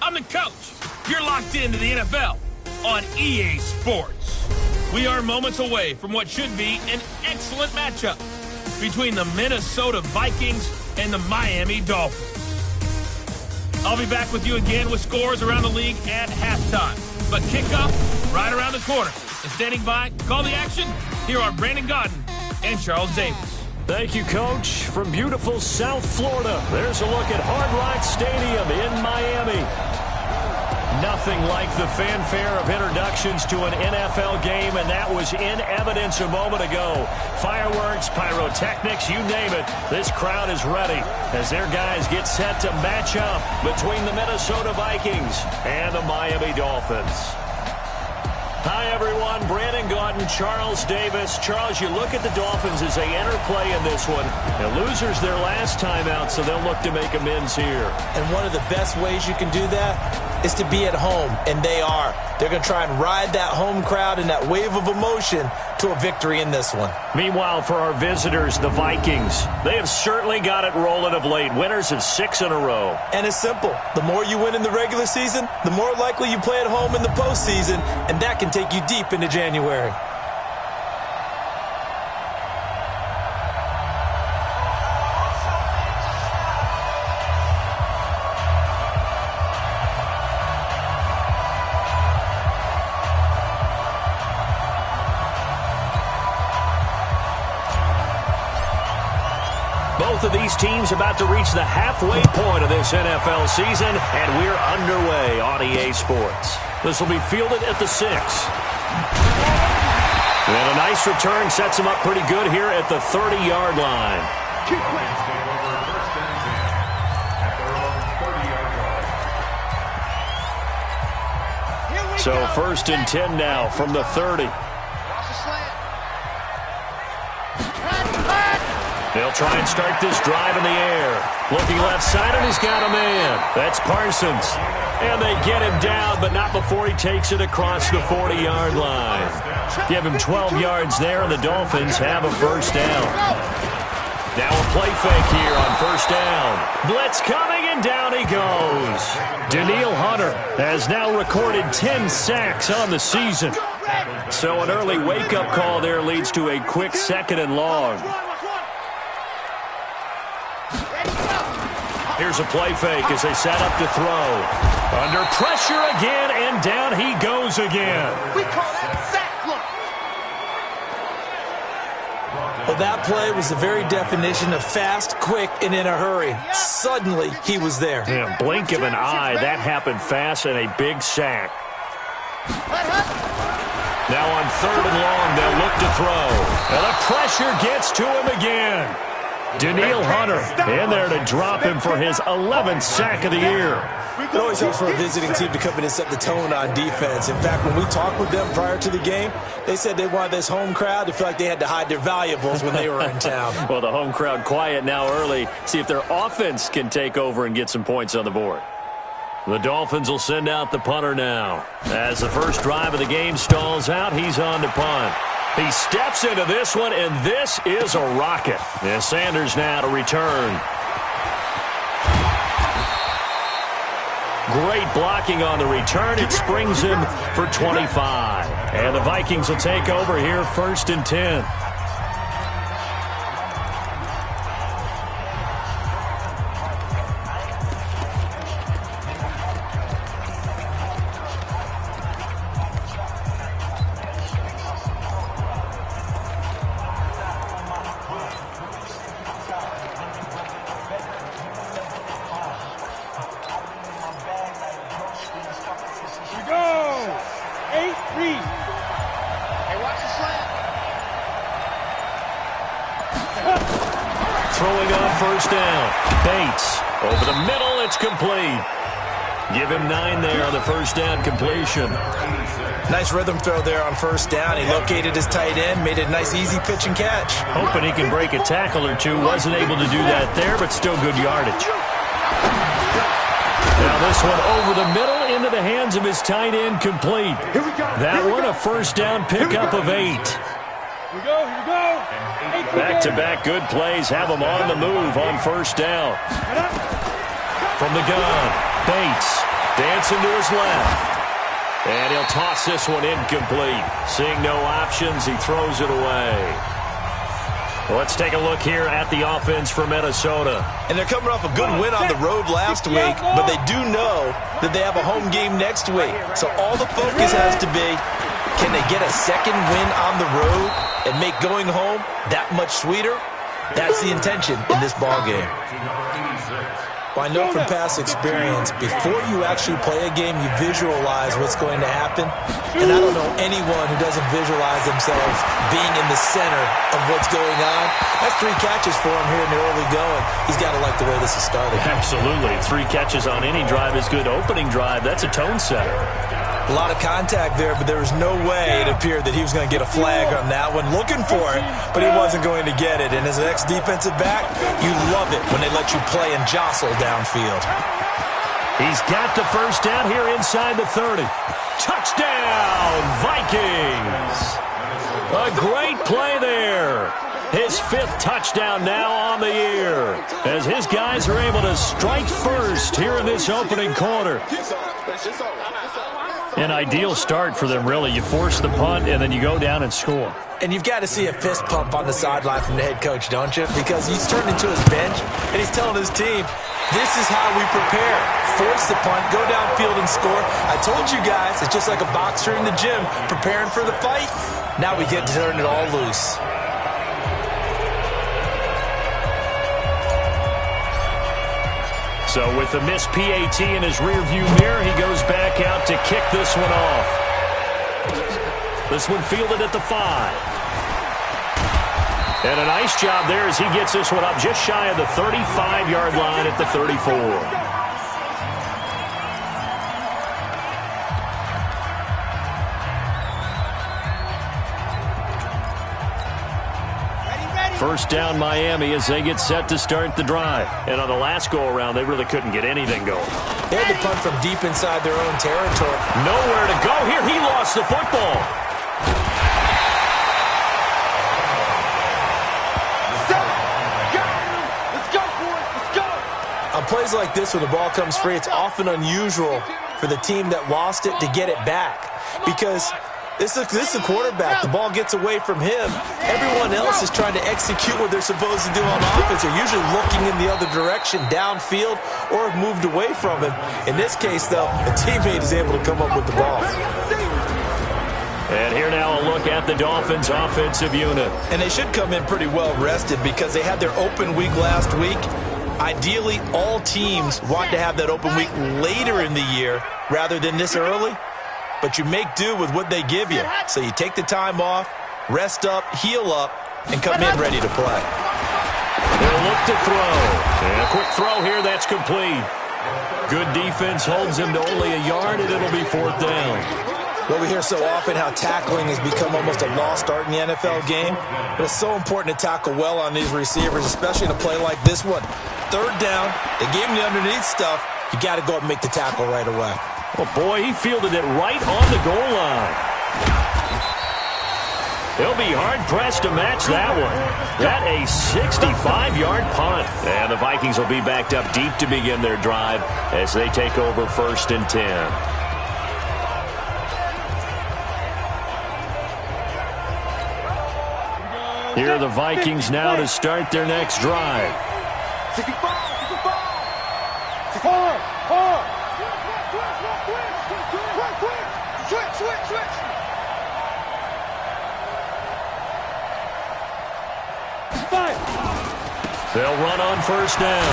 I'm the coach. You're locked into the NFL on EA Sports. We are moments away from what should be an excellent matchup between the Minnesota Vikings and the Miami Dolphins. I'll be back with you again with scores around the league at halftime. But kickoff right around the corner. And standing by to call the action, here are Brandon Godden and Charles Davis. Thank you, Coach. From beautiful South Florida, there's a look at Hard Rock Stadium in Miami. Nothing like the fanfare of introductions to an NFL game, and that was in evidence a moment ago. Fireworks, pyrotechnics, you name it. This crowd is ready as their guys get set to match up between the Minnesota Vikings and the Miami Dolphins. Hi, everyone. Brandon Godden, Charles Davis. Charles, you look at the Dolphins as they enter play in this one. The losers their last time out, so they'll look to make amends here. And one of the best ways you can do that is to be at home, and they are. They're going to try and ride that home crowd and that wave of emotion to a victory in this one. Meanwhile, for our visitors, the Vikings, they have certainly got it rolling of late. Winners of 6 in a row. And it's simple. The more you win in the regular season, the more likely you play at home in the postseason, and that can take you deep into January. Both of these teams about to reach the halfway point of this NFL season, and we're underway on EA Sports. This will be fielded at the 6. And a nice return sets him up pretty good here at the 30-yard line. So 1st and 10 now from the 30. They'll try and start this drive in the air. Looking left side, and he's got a man. That's Parsons. And they get him down, but not before he takes it across the 40-yard line. Give him 12 yards there, and the Dolphins have a first down. Now a play fake here on first down. Blitz coming, and down he goes. Danielle Hunter has now recorded 10 sacks on the season. So an early wake-up call there leads to a quick 2nd and long. Here's a play fake as they set up to throw. Under pressure again, and down he goes again. We call that sack look. Well, that play was the very definition of fast, quick, and in a hurry. Suddenly, he was there. Yeah, blink of an eye, that happened fast, and a big sack. Now on 3rd and long, they'll look to throw. And the pressure gets to him again. Danielle Hunter in there to drop him for his 11th sack of the year. It always helps for a visiting team to come in and set the tone on defense. In fact, when we talked with them prior to the game, they said they wanted this home crowd to feel like they had to hide their valuables when they were in town. Well, the home crowd quiet now early. See if their offense can take over and get some points on the board. The Dolphins will send out the punter now. As the first drive of the game stalls out, he's on to punt. He steps into this one, and this is a rocket. And Sanders now to return. Great blocking on the return. It springs him for 25. And the Vikings will take over here 1st and 10. Throwing on first down. Bates over the middle. It's complete. Give him 9 there on the first down completion. Nice rhythm throw there on first down. He located his tight end, made a nice easy pitch and catch. Hoping he can break a tackle or two. Wasn't able to do that there, but still good yardage. Now this one over the middle into the hands of his tight end, complete. That one a first down pickup of 8. Here we go. Back-to-back good plays have him on the move on first down. From the gun, Bates Dancing to his left. And he'll toss this one incomplete. Seeing no options, he throws it away. Let's take a look here at the offense for Minnesota. And they're coming off a good win on the road last week, but they do know that they have a home game next week. So all the focus has to be, can they get a second win on the road and make going home that much sweeter? That's the intention in this ballgame. Well, I know from past experience, before you actually play a game, you visualize what's going to happen. And I don't know anyone who doesn't visualize themselves being in the center of what's going on. That's 3 catches for him here in the early going. He's got to like the way this is starting. Absolutely. 3 catches on any drive is good. Opening drive, that's a tone setter. A lot of contact there, but there was no way it appeared that he was going to get a flag on that one. Looking for it, but he wasn't going to get it. And as an ex-defensive back, you love it when they let you play and jostle downfield. He's got the first down here inside the 30. Touchdown, Vikings! A great play there. His 5th touchdown now on the year, as his guys are able to strike first here in this opening quarter. An ideal start for them, really. You force the punt, and then you go down and score. And you've got to see a fist pump on the sideline from the head coach, don't you? Because he's turned into his bench, and he's telling his team, this is how we prepare. Force the punt, go downfield and score. I told you guys, it's just like a boxer in the gym preparing for the fight. Now we get to turn it all loose. So with the missed PAT in his rearview mirror, he goes back out to kick this one off. This one fielded at the 5. And a nice job there as he gets this one up just shy of the 35-yard line at the 34. First down Miami as they get set to start the drive. And on the last go-around, they really couldn't get anything going. They had to punt from deep inside their own territory. Nowhere to go here. He lost the football. Let's go, boys. Let's go. On plays like this where the ball comes free, it's often unusual for the team that lost it to get it back. Because this is a quarterback. The ball gets away from him. Everyone else is trying to execute what they're supposed to do on offense. They're usually looking in the other direction, downfield, or have moved away from him. In this case, though, a teammate is able to come up with the ball. And here now a look at the Dolphins' offensive unit. And they should come in pretty well rested because they had their open week last week. Ideally, all teams want to have that open week later in the year rather than this early. But you make do with what they give you. So you take the time off, rest up, heal up, and come in ready to play. They'll look to throw. And a quick throw here, that's complete. Good defense holds him to only a yard, and it'll be 4th down. Well, we hear so often how tackling has become almost a lost art in the NFL game. But it's so important to tackle well on these receivers, especially in a play like this one. 3rd down, they gave him the underneath stuff. You got to go up and make the tackle right away. Oh, boy, he fielded it right on the goal line. They'll be hard-pressed to match that one. That a 65-yard punt. And the Vikings will be backed up deep to begin their drive as they take over 1st and 10. Here are the Vikings now to start their next drive. 65, 65. Hold. Switch. They'll run on 1st down.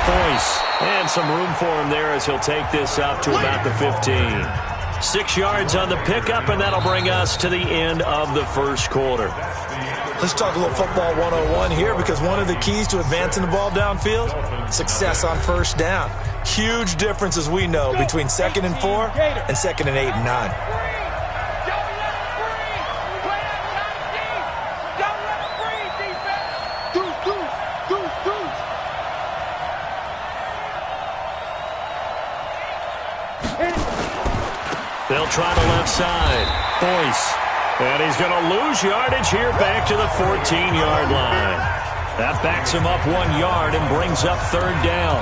Boyce. And some room for him there as he'll take this up to about the 15. 6 yards on the pickup, and that'll bring us to the end of the 1st quarter. Let's talk a little football 101 here, because one of the keys to advancing the ball downfield, success on 1st down. Huge difference, as we know, between 2nd and 4 and 2nd and 8 and 9. They'll try the left side. Boyce. And he's going to lose yardage here back to the 14-yard line. That backs him up 1 yard and brings up 3rd down.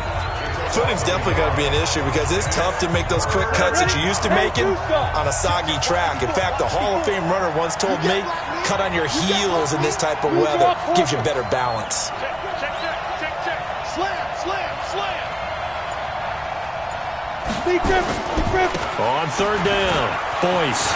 Footing's definitely going to be an issue because it's tough to make those quick cuts that you're used to making on a soggy track. In fact, a Hall of Fame runner once told me, cut on your heels in this type of weather. Gives you better balance. Slam, slam, slam. On third down, Boyce.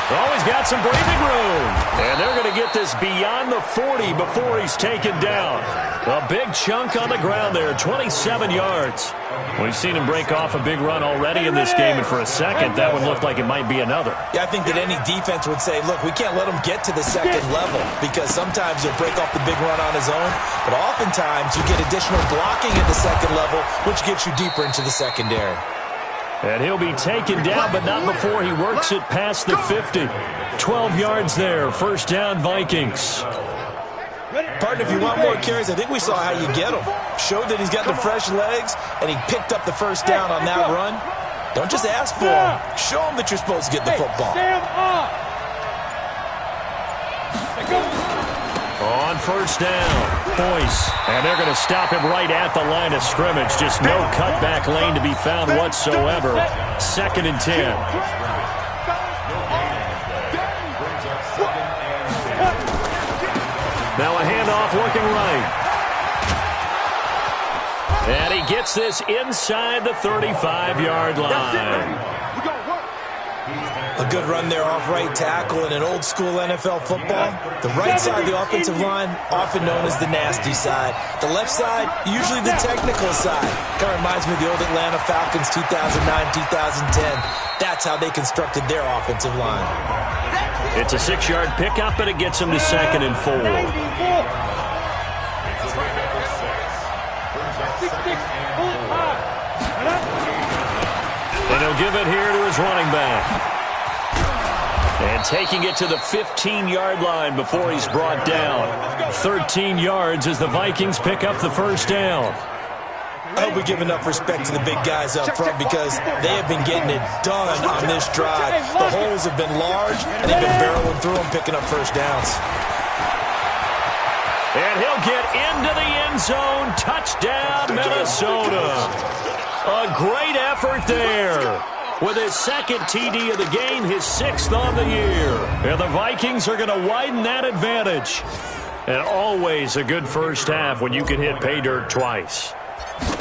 Always got some breathing room. And they're going to get this beyond the 40 before he's taken down. A big chunk on the ground there, 27 yards. We've seen him break off a big run already in this game, and for a second, that one looked like it might be another. Yeah, I think that any defense would say, look, we can't let him get to the second level because sometimes he'll break off the big run on his own, but oftentimes you get additional blocking at the second level, which gets you deeper into the secondary. And he'll be taken down, but not before he works it past the 50. 12 yards there, first down Vikings. Partner, if you want more carries, I think we saw how you get him. Showed that he's got the fresh legs, and he picked up the first down on that run. Don't just ask for him. Show him that you're supposed to get the football. On first down, Boyce. And they're going to stop him right at the line of scrimmage. Just no cutback lane to be found whatsoever. 2nd and 10. Now a handoff looking right. And he gets this inside the 35-yard line. A good run there off right tackle in an old-school NFL football. The right side of the offensive line, often known as the nasty side. The left side, usually the technical side. Kind of reminds me of the old Atlanta Falcons 2009-2010. That's how they constructed their offensive line. It's a 6-yard pickup, and it gets him to 2nd and 4. And he'll give it here to his running back. And taking it to the 15-yard line before he's brought down. 13 yards as the Vikings pick up the first down. I hope we give enough respect to the big guys up front because they have been getting it done on this drive. The holes have been large, and they've been barreling through them, picking up first downs. And he'll get into the end zone. Touchdown, Minnesota. A great effort there. With his 2nd TD of the game, his 6th on the year. And the Vikings are going to widen that advantage. And always a good first half when you can hit pay dirt twice.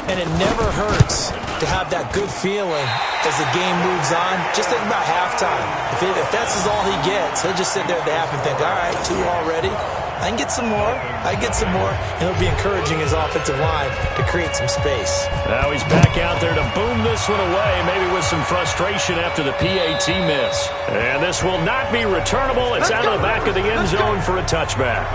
And it never hurts to have that good feeling as the game moves on. Just think about halftime. If that's all he gets, he'll just sit there at the half and think, all right, 2 already. I can get some more. I can get some more. And he'll be encouraging his offensive line to create some space. Now he's back out there to boom this one away, maybe with some frustration after the PAT miss. And this will not be returnable. It's out of the back of the end zone for a touchback.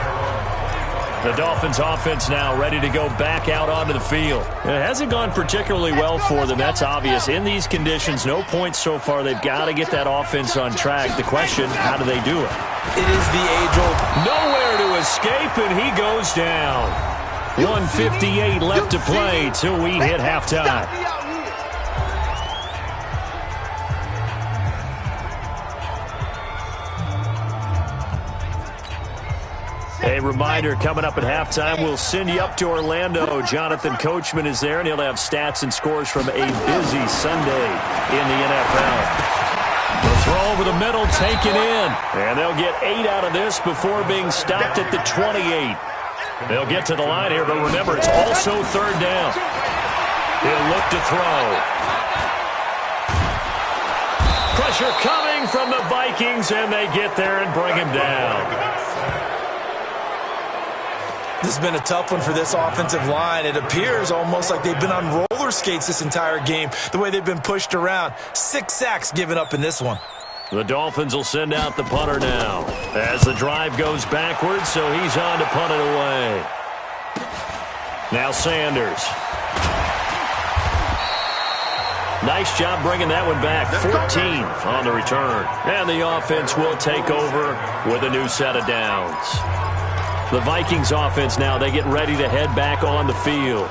The Dolphins offense now ready to go back out onto the field. It hasn't gone particularly well for them. That's obvious. In these conditions, no points so far. They've got to get that offense on track. The question, how do they do it? It is the age-old. Nowhere to escape, and he goes down. 1:58 left to play till we hit halftime. A reminder, coming up at halftime, we'll send you up to Orlando. Jonathan Coachman is there, and he'll have stats and scores from a busy Sunday in the NFL. The throw over the middle, taken in. And they'll get 8 out of this before being stopped at the 28. They'll get to the line here, but remember, it's also third down. He'll look to throw. Pressure coming from the Vikings, and they get there and bring him down. This has been a tough one for this offensive line. It appears almost like they've been on roller skates this entire game, the way they've been pushed around. 6 sacks given up in this one. The Dolphins will send out the punter now as the drive goes backwards, so he's on to punt it away. Now Sanders. Nice job bringing that one back. 14 on the return. And the offense will take over with a new set of downs. The Vikings offense now, they get ready to head back on the field.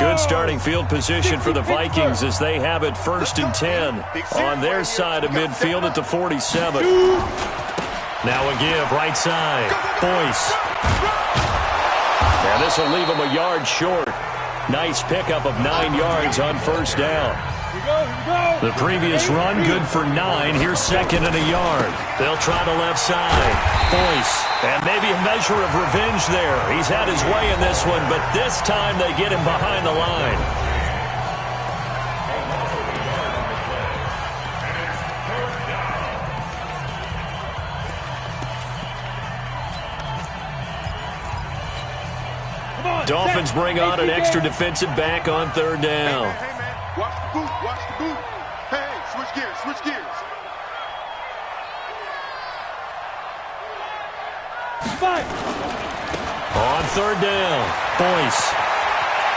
Good starting field position for the Vikings as they have it 1st and 10 on their side of midfield at the 47. Now a give right side. Boyce. Now this will leave him a yard short. Nice pickup of 9 yards on 1st down. The previous run good for 9. Here's 2nd and a yard. They'll try the left side. Boyce. And maybe a measure of revenge there. He's had his way in this one, but this time they get him behind the line. Dolphins bring on an extra defensive back on 3rd down. Hey, man. Watch the boot. Watch the boot. Hey, switch gears. Switch gears. On 3rd down, Boyce.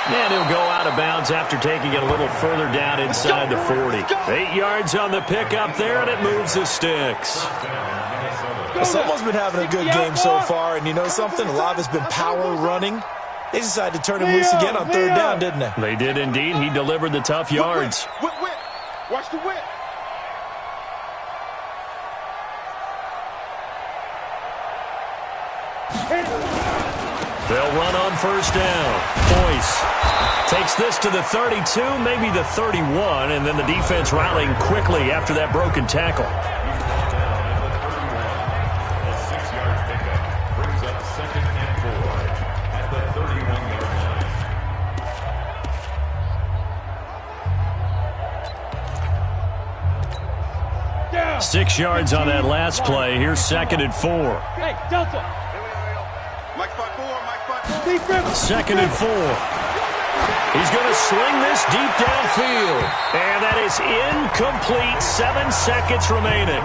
And he'll go out of bounds after taking it a little further down inside the 40. 8 yards on the pickup there, and it moves the sticks. Someone's been having a good game so far, and you know something? A lot of it's been power running. They decided to turn him loose again on 3rd down, didn't they? They did indeed. He delivered the tough yards. Whip. Watch the whip. They'll run on 1st down. Boyce takes this to the 32, maybe the 31, and then the defense rallying quickly after that broken tackle. A 6-yard pickup brings up 2nd and 4 at the 31-yard line. 6 yards on that last play. Here's 2nd and 4. Hey, Delta. Mike 5-4. 2nd and 4. He's going to sling this deep downfield. And that is incomplete. 7 seconds remaining.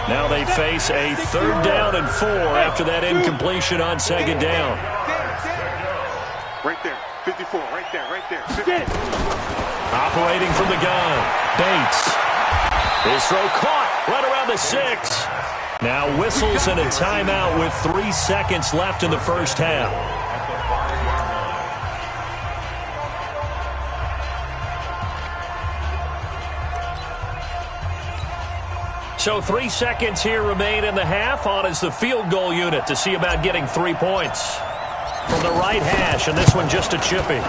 Now they face a 3rd down and 4 after that incompletion on 2nd down. Right there. 54. Right there. Operating from the gun. Bates. His throw caught right around the 6. Now whistles and a timeout with 3 seconds left in the 1st half. So 3 seconds here remain in the half. On is the field goal unit to see about getting 3 points. From the right hash, and this one just a chippy.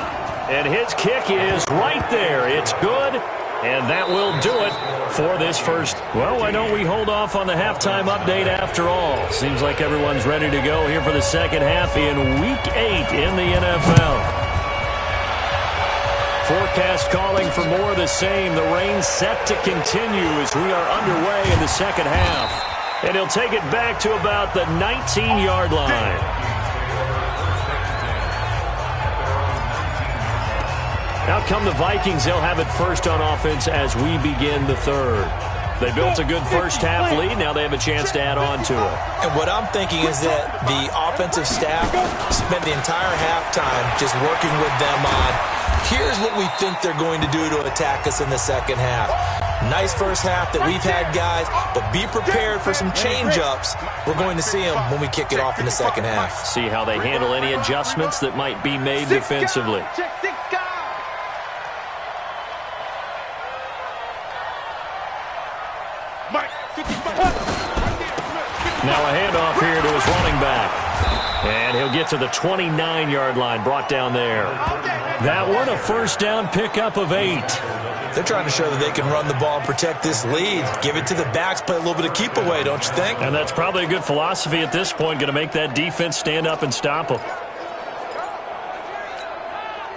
And his kick is right there. It's good. And that will do it for this first. Well, why don't we hold off on the halftime update after all? Seems like everyone's ready to go here for the 2nd half in Week 8 in the NFL. Forecast calling for more of the same. The rain set to continue as we are underway in the 2nd half. And he'll take it back to about the 19-yard line. Out come the Vikings. They'll have it first on offense as we begin the 3rd. They built a good first half lead. Now they have a chance to add on to it. And what I'm thinking is that the offensive staff spent the entire halftime just working with them on, here's what we think they're going to do to attack us in the 2nd half. Nice first half that we've had, guys, but be prepared for some change-ups. We're going to see them when we kick it off in the 2nd half. See how they handle any adjustments that might be made defensively. Now a handoff here to his running back. And he'll get to the 29-yard line, brought down there. That one, a 1st down pickup of 8. They're trying to show that they can run the ball and protect this lead. Give it to the backs, play a little bit of keep away, don't you think? And that's probably a good philosophy at this point, going to make that defense stand up and stop them.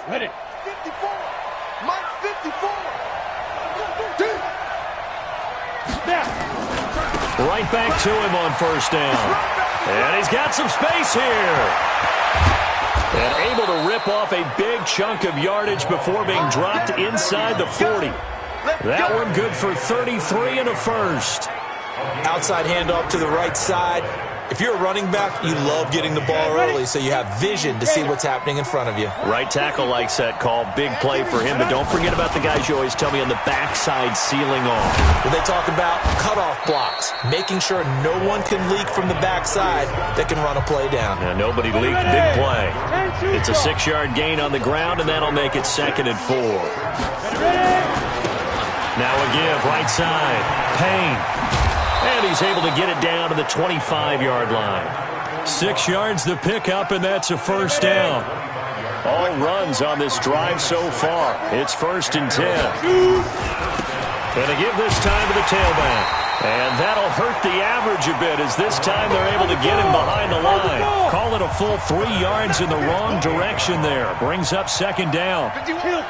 Ready. 54. Mike 54. Right back to him on 1st down. And he's got some space here. And able to rip off a big chunk of yardage before being dropped inside the 40. That one good for 33 and a 1st. Outside handoff to the right side. If you're a running back, you love getting the ball early so you have vision to see what's happening in front of you. Right tackle likes that call. Big play for him, but don't forget about the guys you always tell me on the backside sealing off. When they talk about cutoff blocks, making sure no one can leak from the backside that can run a play down. Yeah, nobody leaked. Big play. It's a 6-yard gain on the ground, and that'll make it 2nd and 4. Now a give, right side. Payne. And he's able to get it down to the 25-yard line. 6 yards the pickup, and that's a first down. All runs on this drive so far. It's 1st and 10. Going to give this time to the tailback. And that'll hurt the average a bit as this time they're able to get him behind the line. Call it a full 3 yards in the wrong direction there. Brings up 2nd down.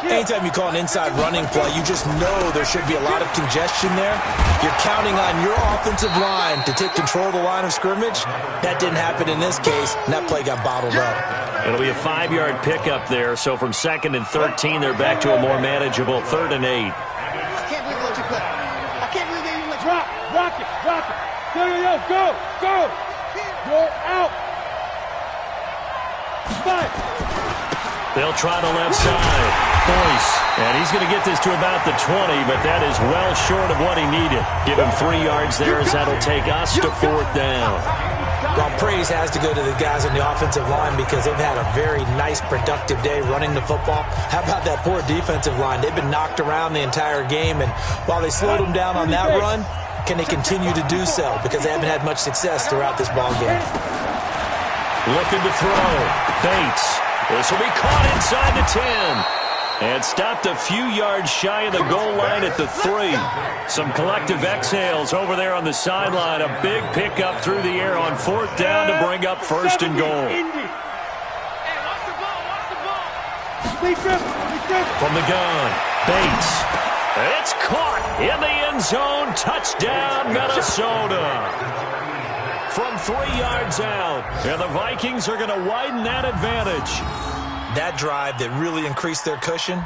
Anytime you call an inside running play, you just know there should be a lot of congestion there. You're counting on your offensive line to take control of the line of scrimmage. That didn't happen in this case, and that play got bottled up. It'll be a 5-yard pickup there, so from 2nd and 13, they're back to a more manageable 3rd and 8. Rock it. Go. You're out. 5. They'll try the left side. Boyce. And he's going to get this to about the 20, but that is well short of what he needed. Give him 3 yards there as that'll take us to 4th down. Well, praise has to go to the guys on the offensive line because they've had a very nice, productive day running the football. How about that poor defensive line? They've been knocked around the entire game, and while they slowed them down on that run, can they continue to do so? Because they haven't had much success throughout this ball game. Looking to throw. Bates. This will be caught inside the 10. And stopped a few yards shy of the goal line at the 3. Some collective exhales over there on the sideline. A big pickup through the air on 4th down to bring up 1st and goal. From the gun, Bates. It's caught in the end zone. Touchdown, Minnesota. From 3 yards out. And the Vikings are going to widen that advantage. That drive that really increased their cushion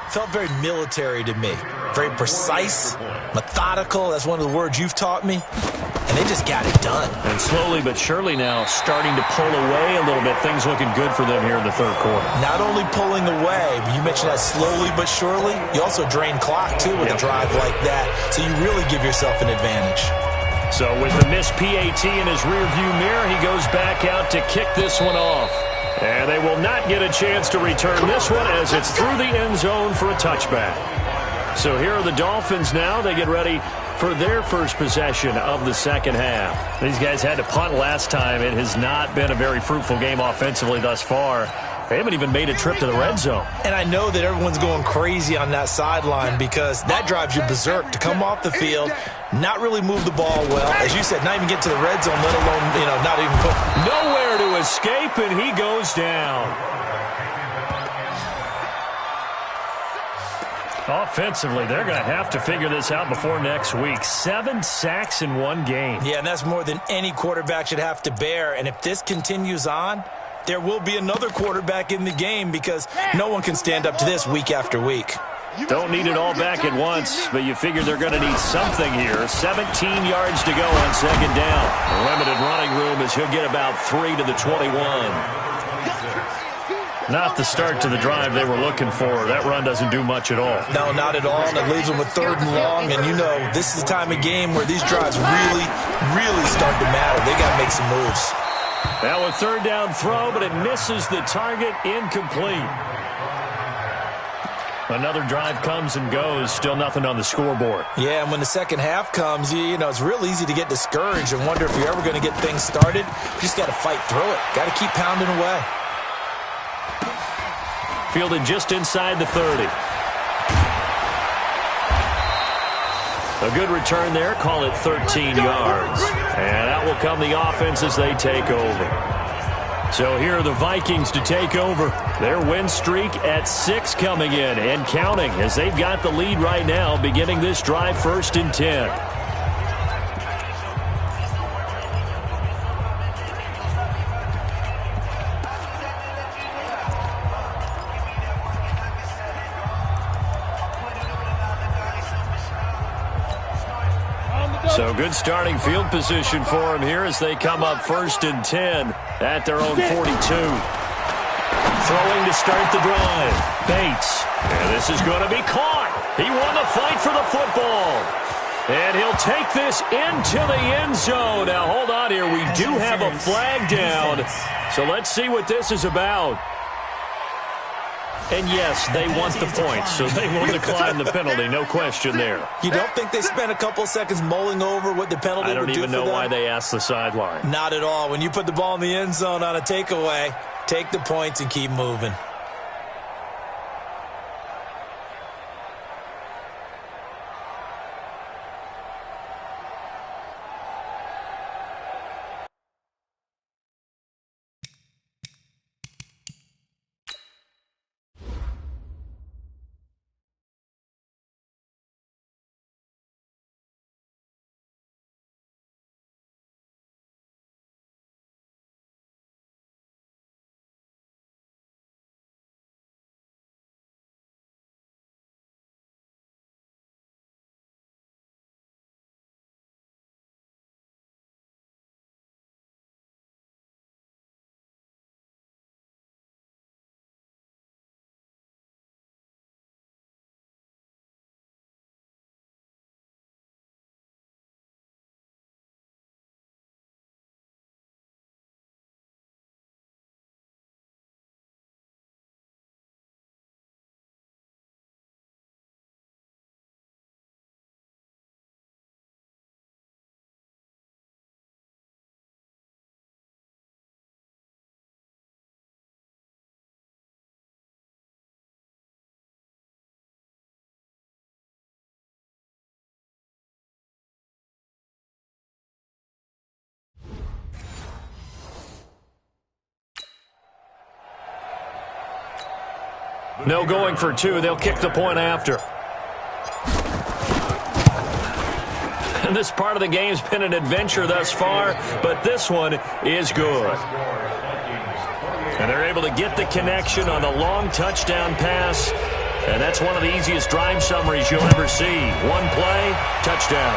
felt very military to me. Very precise, methodical. That's one of the words you've taught me. And they just got it done. And slowly but surely now starting to pull away a little bit. Things looking good for them here in the 3rd quarter. Not only pulling away, but you mentioned that slowly but surely. You also drain clock, too, with a drive like that. So you really give yourself an advantage. So with the missed PAT in his rearview mirror, he goes back out to kick this one off. And they will not get a chance to return this one as it's through the end zone for a touchback. So here are the Dolphins now. They get ready for their first possession of the 2nd half. These guys had to punt last time. It has not been a very fruitful game offensively thus far. They haven't even made a trip to the red zone. And I know that everyone's going crazy on that sideline because that drives you berserk to come off the field, not really move the ball well. As you said, not even get to the red zone, let alone, not even put... Nowhere to escape, and he goes down. Offensively, they're going to have to figure this out before next week. 7 sacks in one game. Yeah, and that's more than any quarterback should have to bear. And if this continues on, there will be another quarterback in the game because no one can stand up to this week after week. Don't need it all back at once, but you figure they're going to need something here. 17 yards to go on 2nd down. Limited running room as he'll get about 3 to the 21. Not the start to the drive they were looking for. That run doesn't do much at all. No, not at all. And it leaves them with 3rd and long. And this is the time of game where these drives really, really start to matter. They got to make some moves. Now a 3rd down throw, but it misses the target. Incomplete. Another drive comes and goes. Still nothing on the scoreboard. Yeah, and when the 2nd half comes, it's real easy to get discouraged and wonder if you're ever going to get things started. You just got to fight through it. Got to keep pounding away. Fielded just inside the 30. A good return there. Call it 13 yards. And out will come the offense as they take over. So here are the Vikings to take over. Their win streak at 6 coming in and counting as they've got the lead right now beginning this drive 1st and 10. So good starting field position for them here as they come up 1st and 10 at their own 42. Throwing to start the drive. Bates. And this is going to be caught. He won the fight for the football. And he'll take this into the end zone. Now, hold on here. We do have a flag down. So let's see what this is about. And, yes, they want the points, so they will decline the penalty. No question there. You don't think they spent a couple seconds mulling over what the penalty would do for them? I don't even know why they asked the sideline. Not at all. When you put the ball in the end zone on a takeaway, take the points and keep moving. No going for two. They'll kick the point after. And this part of the game's been an adventure thus far, but this one is good. And they're able to get the connection on the long touchdown pass. And that's one of the easiest drive summaries you'll ever see. One play, touchdown.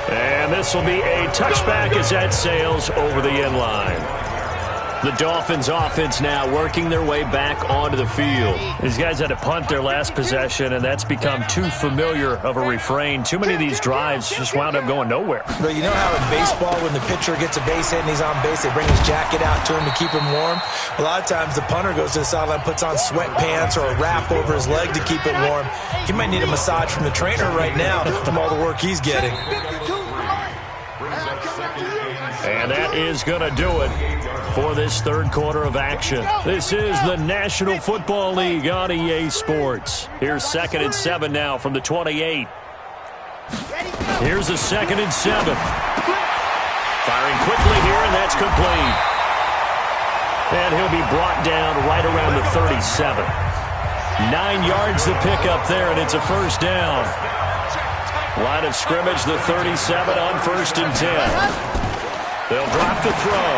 And this will be a touchback as that sails over the end line. The Dolphins offense now working their way back onto the field. These guys had to punt their last possession, and that's become too familiar of a refrain. Too many of these drives just wound up going nowhere. But you know how in baseball, when the pitcher gets a base hit and he's on base, they bring his jacket out to him to keep him warm? A lot of times the punter goes to the sideline, puts on sweatpants or a wrap over his leg to keep it warm. He might need a massage from the trainer right now from all the work he's getting. And that is going to do it for this third quarter of action. This is the National Football League on EA Sports. Here's 2nd and 7 now from the 28. Here's a 2nd and 7. Firing quickly here, and that's complete. And he'll be brought down right around the 37. 9 yards to pick up there, and it's a first down. Line of scrimmage, the 37 on 1st and 10. They'll drop the throw.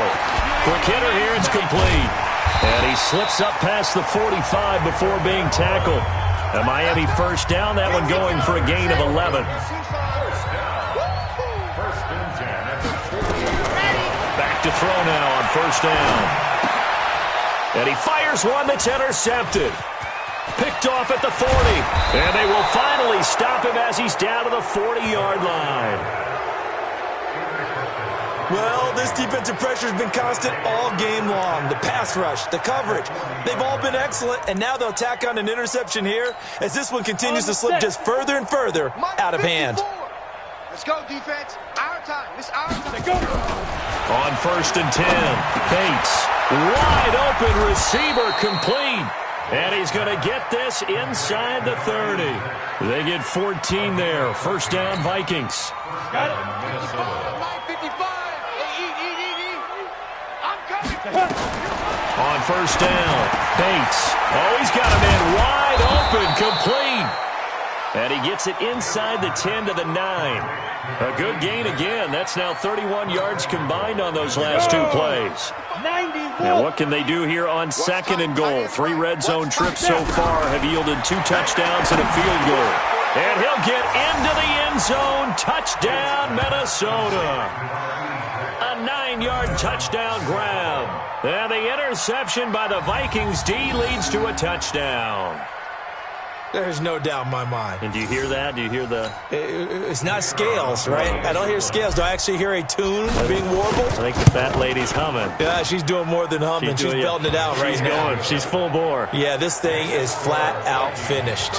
Quick hitter here, it's complete. And he slips up past the 45 before being tackled. A Miami first down, that one going for a gain of 11. Back to throw now on 1st down. And he fires one that's intercepted. Picked off at the 40. And they will finally stop him as he's down to the 40-yard line. Well, this defensive pressure has been constant all game long. The pass rush, the coverage, they've all been excellent, and now they'll tack on an interception here as this one continues to slip just further and further out of hand. Let's go, defense. Our time. It's our time. On 1st and 10, Bates, wide open receiver, complete. And he's going to get this inside the 30. They get 14 there. First down, Vikings. Got it. 9:55. On 1st down, Bates. Oh, he's got a man wide open, complete. And he gets it inside the 10 to the 9. A good gain again. That's now 31 yards combined on those last two plays. Now what can they do here on 2nd and goal? 3 red zone trips so far have yielded 2 touchdowns and a field goal. And he'll get into the end zone. Touchdown, Minnesota. A 9-yard touchdown grab. And the interception by the Vikings D leads to a touchdown. There's no doubt in my mind. And do you hear that? Do you hear the... It's not scales, right? I don't hear scales. Do I actually hear a tune being warbled? I think the fat lady's humming. Yeah, she's doing more than humming. She's belting it out right now. She's going. She's full bore. Yeah, this thing is flat out finished.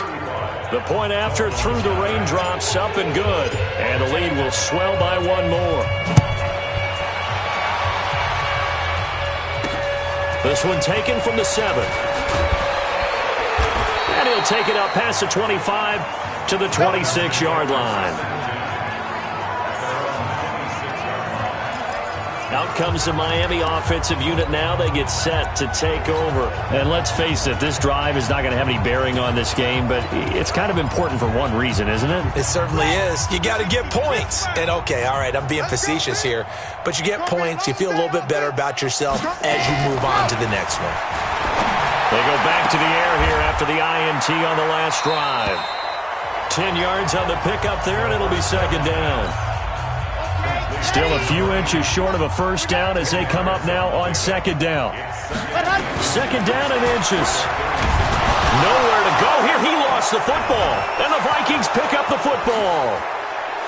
The point after through the raindrops, up and good. And the lead will swell by one more. This one taken from the 7. And he'll take it up past the 25 to the 26-yard line. Out comes the Miami offensive unit now. They get set to take over. And let's face it, this drive is not going to have any bearing on this game, but it's kind of important for one reason, isn't it? It certainly is. You got to get points. And, okay, all right, I'm being facetious here, but you get points. You feel a little bit better about yourself as you move on to the next one. They go back to the air here after the INT on the last drive. 10 yards on the pickup there, and it'll be second down. Still a few inches short of a first down as they come up now on second down. Second down and inches. Nowhere to go here. He lost the football, and the Vikings pick up the football.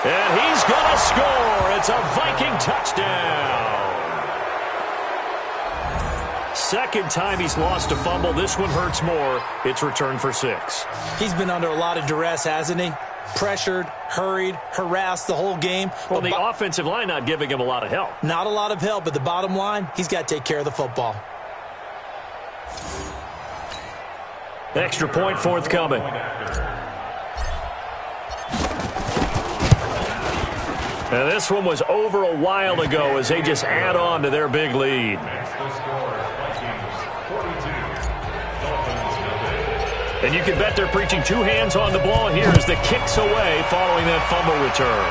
And he's going to score. It's a Viking touchdown. Second time he's lost a fumble. This one hurts more. It's returned for 6. He's been under a lot of duress, hasn't he? Pressured, hurried, harassed the whole game. Well, the offensive line not giving him a lot of help. Not a lot of help, but the bottom line, he's got to take care of the football. Extra point forthcoming. And this one was over a while ago as they just add on to their big lead. And you can bet they're preaching 2 hands on the ball here as the kick's away following that fumble return.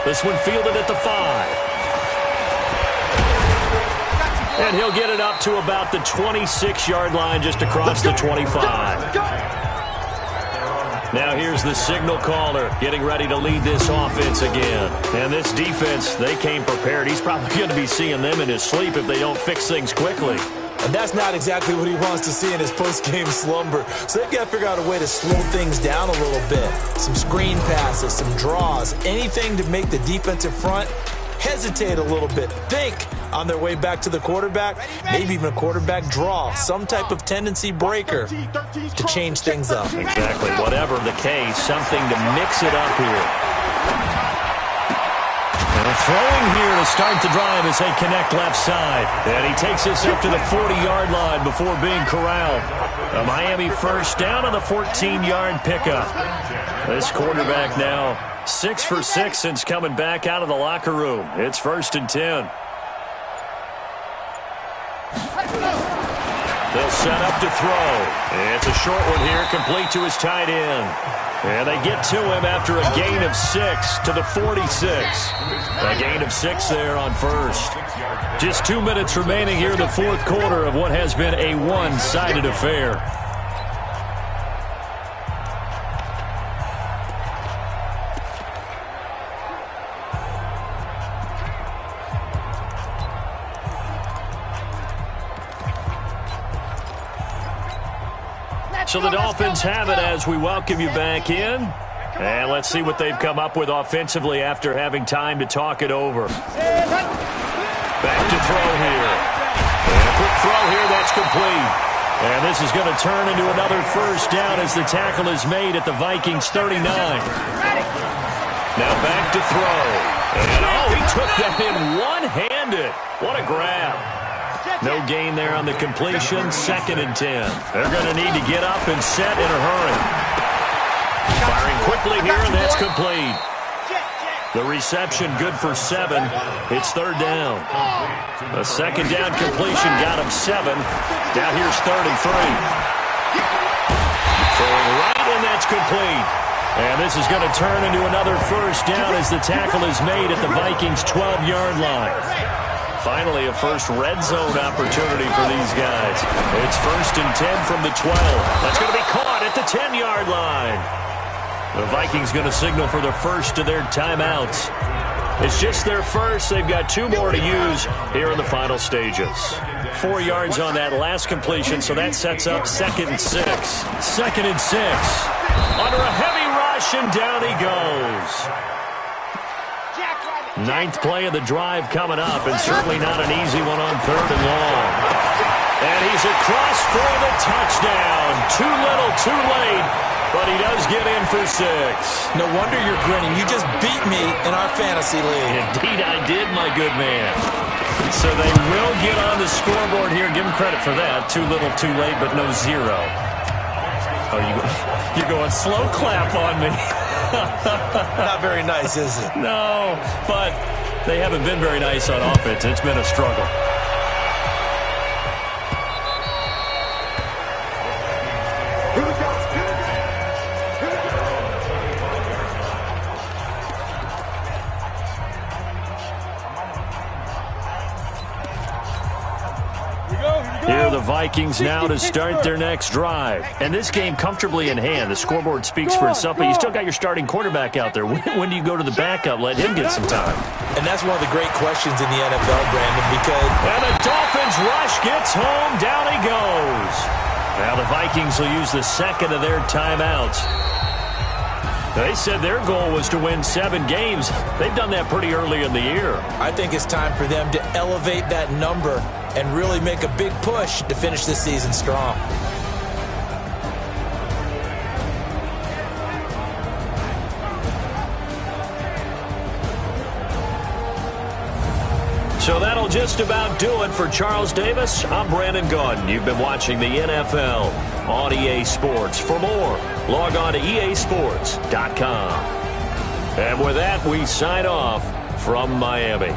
This one fielded at the 5. And he'll get it up to about the 26-yard line just across the 25. Now here's the signal caller getting ready to lead this offense again. And this defense, they came prepared. He's probably going to be seeing them in his sleep if they don't fix things quickly. And that's not exactly what he wants to see in his post-game slumber. So they've got to figure out a way to slow things down a little bit. Some screen passes, some draws, anything to make the defensive front hesitate a little bit. Think on their way back to the quarterback, maybe even a quarterback draw, some type of tendency breaker to change things up. Exactly. Whatever the case, something to mix it up here. And throwing here to start the drive as they connect left side. And he takes this up to the 40-yard line before being corralled. A Miami first down on the 14-yard pickup. This quarterback now 6 for 6 since coming back out of the locker room. It's 1st and 10. They'll set up to throw. It's a short one here, complete to his tight end. And they get to him after a gain of 6 to the 46. A gain of 6 there on first. Just 2 minutes remaining here in the fourth quarter of what has been a one-sided affair. So the Dolphins have it as we welcome you back in. And let's see what they've come up with offensively after having time to talk it over. Back to throw here. And a quick throw here, that's complete. And this is going to turn into another first down as the tackle is made at the Vikings 39. Now back to throw. And he took that in one-handed. What a grab. No gain there on the completion. 2nd and 10. They're going to need to get up and set in a hurry. Firing quickly here, and that's complete. The reception good for 7. It's 3rd down. A 2nd down completion got him 7. Now here's 3rd and 3. Throwing right, and that's complete. And this is going to turn into another first down as the tackle is made at the Vikings' 12-yard line. Finally, a first red zone opportunity for these guys. It's 1st and 10 from the 12. That's going to be caught at the 10-yard line. The Vikings going to signal for the first of their timeouts. It's just their first. They've got 2 more to use here in the final stages. 4 yards on that last completion, so that sets up 2nd and 6. 2nd and 6. Under a heavy rush, and down he goes. 9th play of the drive coming up, and certainly not an easy one on 3rd and long. And he's across for the touchdown. Too little, too late, but he does get in for 6. No wonder you're grinning. You just beat me in our fantasy league. Indeed I did, my good man. So they will get on the scoreboard here. Give them credit for that. Too little, too late, but no 0. Oh, you're going slow clap on me. Not very nice, is it? No, but they haven't been very nice on offense. It's been a struggle. Here are the Vikings now to start their next drive. And this game comfortably in hand. The scoreboard speaks for itself, but you still got your starting quarterback out there. When do you go to the backup? Let him get some time. And that's one of the great questions in the NFL, Brandon, because... And the Dolphins rush gets home. Down he goes. Now the Vikings will use the 2nd of their timeouts. They said their goal was to win 7 games. They've done that pretty early in the year. I think it's time for them to elevate that number and really make a big push to finish this season strong. So that'll just about do it for Charles Davis. I'm Brandon Gaudin. You've been watching the NFL on EA Sports. For more, log on to easports.com. And with that, we sign off from Miami.